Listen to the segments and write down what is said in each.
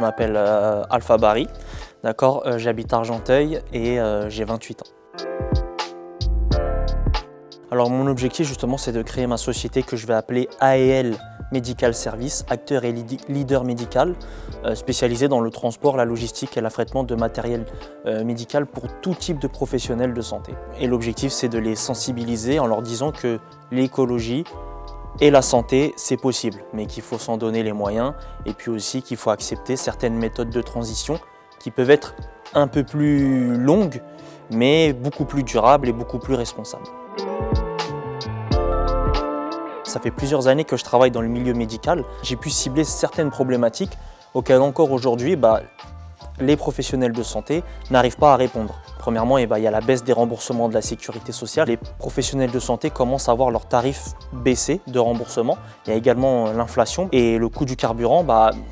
je m'appelle Alpha Barry, d'accord, j'habite Argenteuil et j'ai 28 ans. Alors mon objectif justement c'est de créer ma société que je vais appeler AEL Medical Service, acteur et leader médical, spécialisé dans le transport, la logistique et l'affrètement de matériel médical pour tout type de professionnels de santé. Et l'objectif c'est de les sensibiliser en leur disant que l'écologie et la santé c'est possible, mais qu'il faut s'en donner les moyens et puis aussi qu'il faut accepter certaines méthodes de transition qui peuvent être un peu plus longues mais beaucoup plus durables et beaucoup plus responsables. Ça fait plusieurs années que je travaille dans le milieu médical. J'ai pu cibler certaines problématiques auxquelles encore aujourd'hui, les professionnels de santé n'arrivent pas à répondre. Premièrement, il y a la baisse des remboursements de la sécurité sociale. Les professionnels de santé commencent à voir leurs tarifs baisser de remboursement. Il y a également l'inflation et le coût du carburant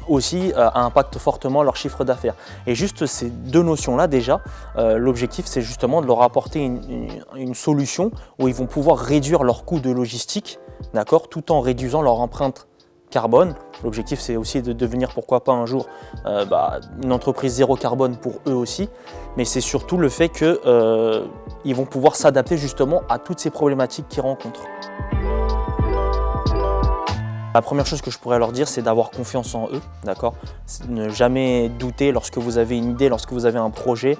aussi impacte fortement leur chiffre d'affaires. Et juste ces deux notions-là déjà, l'objectif c'est justement de leur apporter une solution où ils vont pouvoir réduire leurs coûts de logistique, d'accord, tout en réduisant leur empreinte carbone. L'objectif c'est aussi de devenir pourquoi pas un jour une entreprise zéro carbone pour eux aussi, mais c'est surtout le fait qu'ils vont pouvoir s'adapter justement à toutes ces problématiques qu'ils rencontrent. La première chose que je pourrais leur dire c'est d'avoir confiance en eux, d'accord, ne jamais douter lorsque vous avez une idée, lorsque vous avez un projet.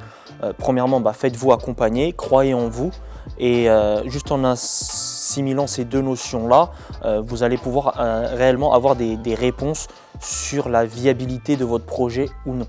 Premièrement, faites-vous accompagner, croyez en vous et juste en assimilant ces deux notions-là, vous allez pouvoir réellement avoir des réponses sur la viabilité de votre projet ou non.